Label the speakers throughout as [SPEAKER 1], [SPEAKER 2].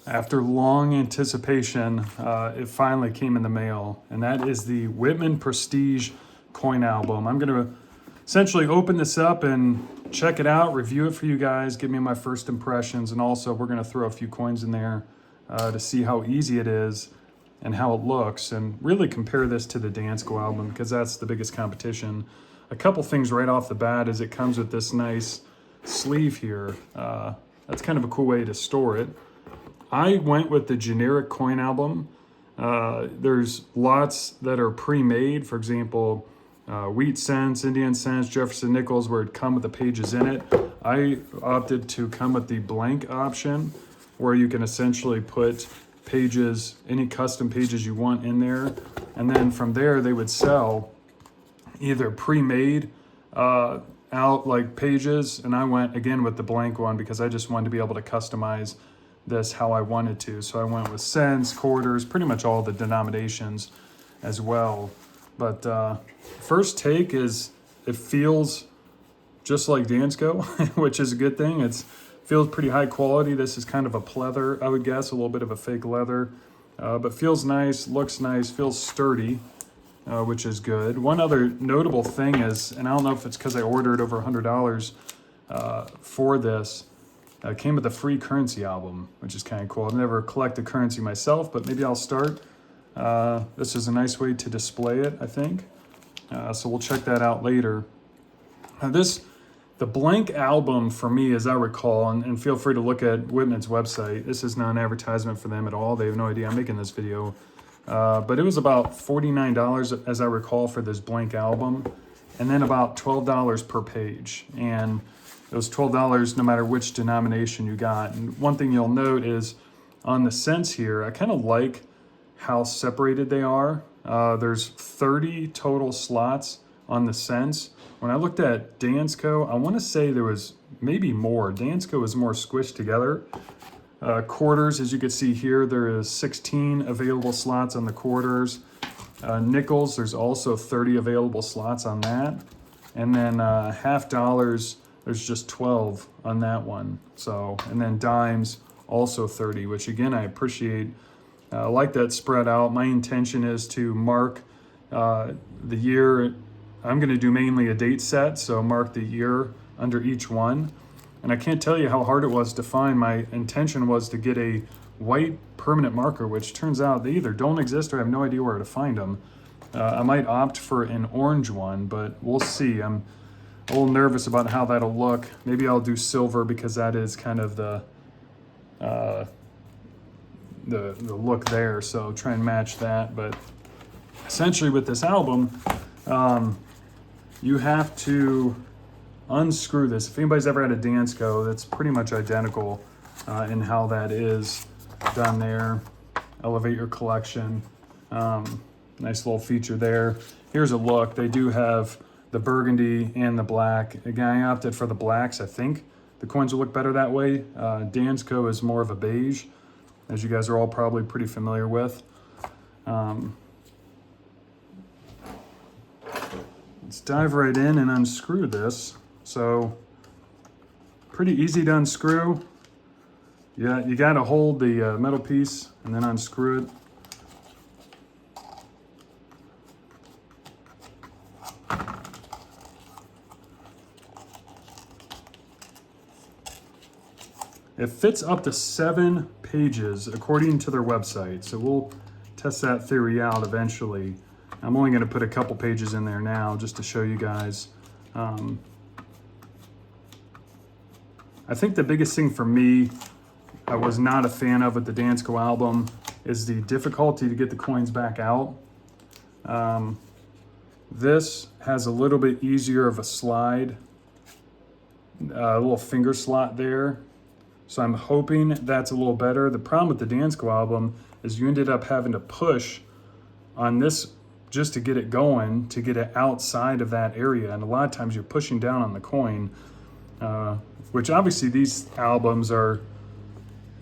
[SPEAKER 1] After long anticipation, it finally came in the mail, and that is the Whitman Prestige coin album. I'm going to essentially open this up and check it out, review it for you guys, give me my first impressions, and also we're going to throw a few coins in there to see how easy it is and how it looks, and really compare this to the Dansko album because that's the biggest competition. A couple things right off the bat is it comes with this nice sleeve here. That's kind of a cool way to store it. I went with the generic coin album. There's lots that are pre-made. For example, wheat cents, Indian cents, Jefferson nickels, where it come with the pages in it. I opted to come with the blank option, where you can essentially put pages, any custom pages you want in there. And then from there, they would sell either pre-made out like pages. And I went again with the blank one because I just wanted to be able to customize this how I wanted to. So I went with cents, quarters, pretty much all the denominations as well. But first take is it feels just like Dansko, which is a good thing. It feels pretty high quality. This is kind of a pleather, I would guess, a little bit of a fake leather, but feels nice, looks nice, feels sturdy, which is good. One other notable thing is, and I don't know if it's because I ordered over $100 for this, came with a free currency album, which is kind of cool. I've never collected currency myself, but maybe I'll start. This is a nice way to display it, I think. So we'll check that out later. The blank album for me, as I recall, and feel free to look at Whitman's website. This is not an advertisement for them at all. They have no idea I'm making this video. But it was about $49, as I recall, for this blank album, and then about $12 per page. And it was $12 no matter which denomination you got. And one thing you'll note is on the cents here, I kind of like how separated they are. There's 30 total slots on the cents. When I looked at Dansko, I want to say there was maybe more. Dansko is more squished together. Quarters, as you can see here, there is 16 available slots on the quarters. Nickels, there's also 30 available slots on that. And then half dollars, there's just 12 on that one. So, and then dimes, also 30, which again, I appreciate. I like that spread out. My intention is to mark the year. I'm going to do mainly a date set, so mark the year under each one. And I can't tell you how hard it was to find. My intention was to get a white permanent marker, which turns out they either don't exist or I have no idea where to find them. I might opt for an orange one, but we'll see. I'm a little nervous about how that'll look. Maybe I'll do silver because that is kind of the look there. So try and match that. But essentially with this album, you have to unscrew this. If anybody's ever had a Dansko, that's pretty much identical in how that is done there. Elevate your collection. Nice little feature there. Here's a look. They do have the burgundy and the black. Again, I opted for the blacks. I think the coins will look better that way. Dansko is more of a beige, as you guys are all probably pretty familiar with. Let's dive right in and unscrew this. So, pretty easy to unscrew. Yeah, you gotta hold the metal piece and then unscrew it. It fits up to 7 pages according to their website. So we'll test that theory out eventually. I'm only gonna put a couple pages in there now just to show you guys. I think the biggest thing for me I was not a fan of with the Dansko album is the difficulty to get the coins back out. This has a little bit easier of a slide, a little finger slot there. So I'm hoping that's a little better. The problem with the Dansko album is you ended up having to push on this just to get it going, to get it outside of that area. And a lot of times you're pushing down on the coin, which obviously these albums are,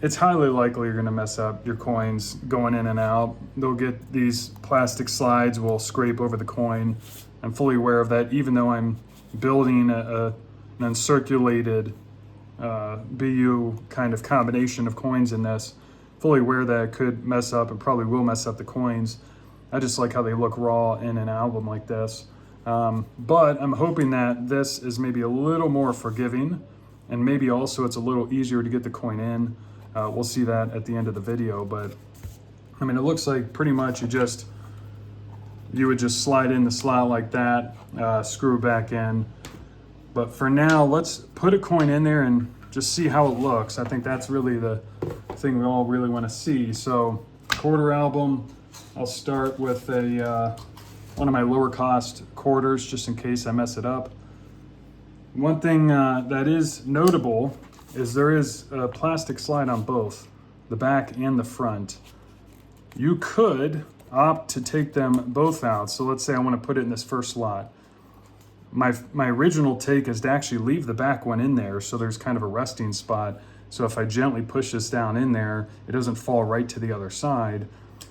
[SPEAKER 1] it's highly likely you're gonna mess up your coins going in and out. They'll get these plastic slides will scrape over the coin. I'm fully aware of that, even though I'm building an uncirculated BU kind of combination of coins in this. fully aware that it could mess up and probably will mess up the coins. I just like how they look raw in an album like this. But I'm hoping that this is maybe a little more forgiving, and maybe also it's a little easier to get the coin in. We'll see that at the end of the video, but I mean, it looks like pretty much you would just slide in the slot like that, screw it back in. But for now, let's put a coin in there and just see how it looks. I think that's really the thing we all really want to see. So quarter album, I'll start with one of my lower cost quarters just in case I mess it up. One thing that is notable is there is a plastic slide on both the back and the front. You could opt to take them both out. So let's say I want to put it in this first slot. My original take is to actually leave the back one in there so there's kind of a resting spot. So if I gently push this down in there, it doesn't fall right to the other side.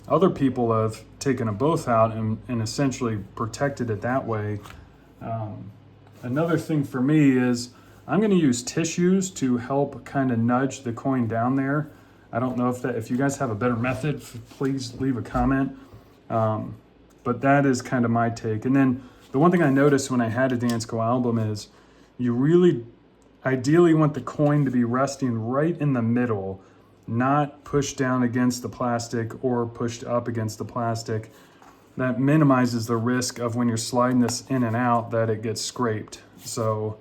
[SPEAKER 1] Other people have taken them both out and essentially protected it that way. Another thing for me is I'm going to use tissues to help kind of nudge the coin down there. I don't know if you guys have a better method, please leave a comment. But that is kind of my take. And then the one thing I noticed when I had a Dansko album is you really ideally want the coin to be resting right in the middle, not pushed down against the plastic or pushed up against the plastic. That minimizes the risk of when you're sliding this in and out that it gets scraped. So,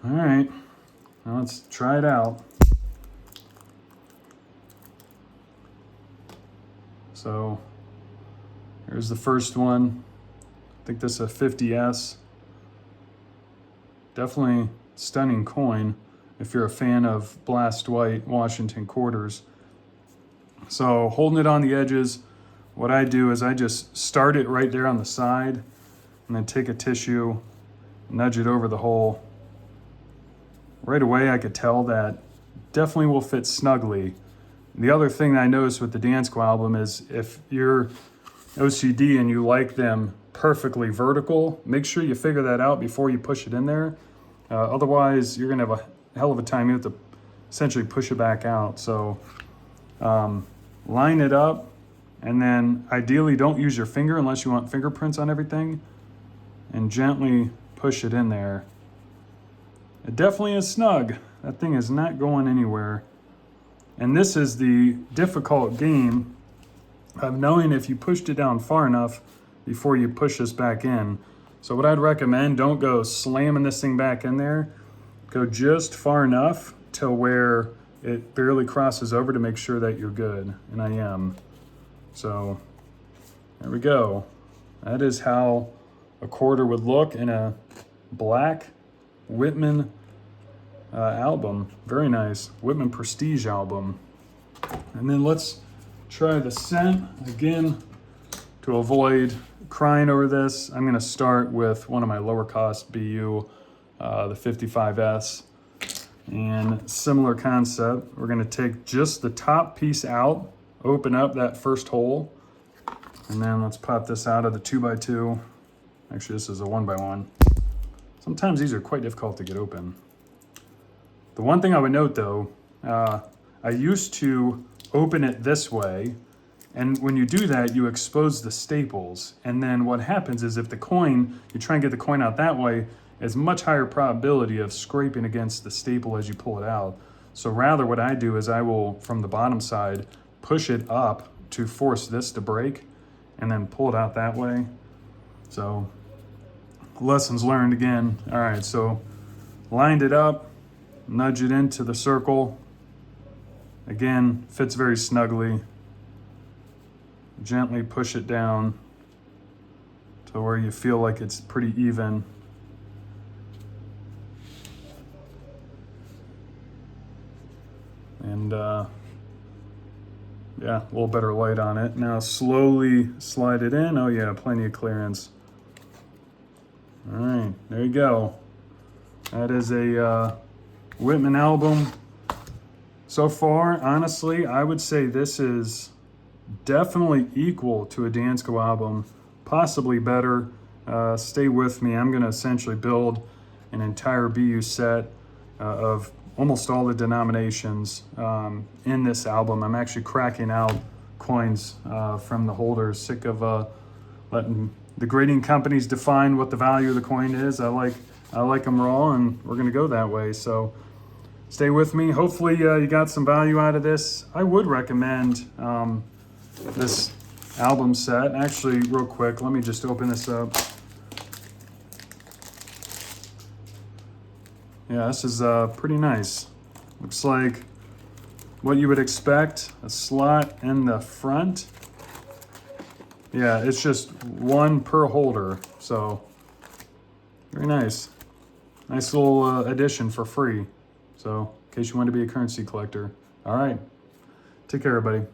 [SPEAKER 1] all right, now let's try it out. So here's the first one. I think this is a 50S. Definitely stunning coin if you're a fan of Blast White Washington quarters. So holding it on the edges, what I do is I just start it right there on the side and then take a tissue, nudge it over the hole. Right away I could tell that definitely will fit snugly. The other thing that I noticed with the Dansko album is if you're OCD and you like them perfectly vertical, make sure you figure that out before you push it in there. Otherwise, you're gonna have a hell of a time. You have to essentially push it back out. So line it up, and then ideally don't use your finger unless you want fingerprints on everything, and gently push it in there. It definitely is snug. That thing is not going anywhere. And this is the difficult game of knowing if you pushed it down far enough before you push this back in. So what I'd recommend, don't go slamming this thing back in there. Go just far enough to where it barely crosses over to make sure that you're good, and I am. So there we go. That is how a quarter would look in a black Whitman album. Very nice. Whitman Prestige album. And then let's try the scent. Again, to avoid crying over this, I'm going to start with one of my lower cost BU, the 55S. And similar concept, we're going to take just the top piece out, open up that first hole, and then let's pop this out of the 2x2. Actually, this is a 1x1. Sometimes these are quite difficult to get open. The one thing I would note though, I used to open it this way, and when you do that, you expose the staples. And then what happens is if you try and get the coin out that way, it's much higher probability of scraping against the staple as you pull it out. So rather what I do is I will, from the bottom side, push it up to force this to break and then pull it out that way. So lessons learned again. All right, so lined it up, nudge it into the circle. Again, fits very snugly. Gently push it down to where you feel like it's pretty even. And yeah, a little better light on it. Now slowly slide it in. Oh yeah, plenty of clearance. All right, there you go. That is a Whitman album. So far, honestly, I would say this is definitely equal to a Dansko album, possibly better. Stay with me. I'm going to essentially build an entire BU set of almost all the denominations in this album. I'm actually cracking out coins from the holders. Sick of letting the grading companies define what the value of the coin is. I like them raw, and we're gonna go that way. So stay with me. Hopefully you got some value out of this. I would recommend this album set. Actually, real quick, let me just open this up. Yeah, this is pretty nice. Looks like what you would expect, a slot in the front. Yeah, it's just one per holder, so very nice. Nice little addition for free. So in case you want to be a currency collector. All right, take care, everybody.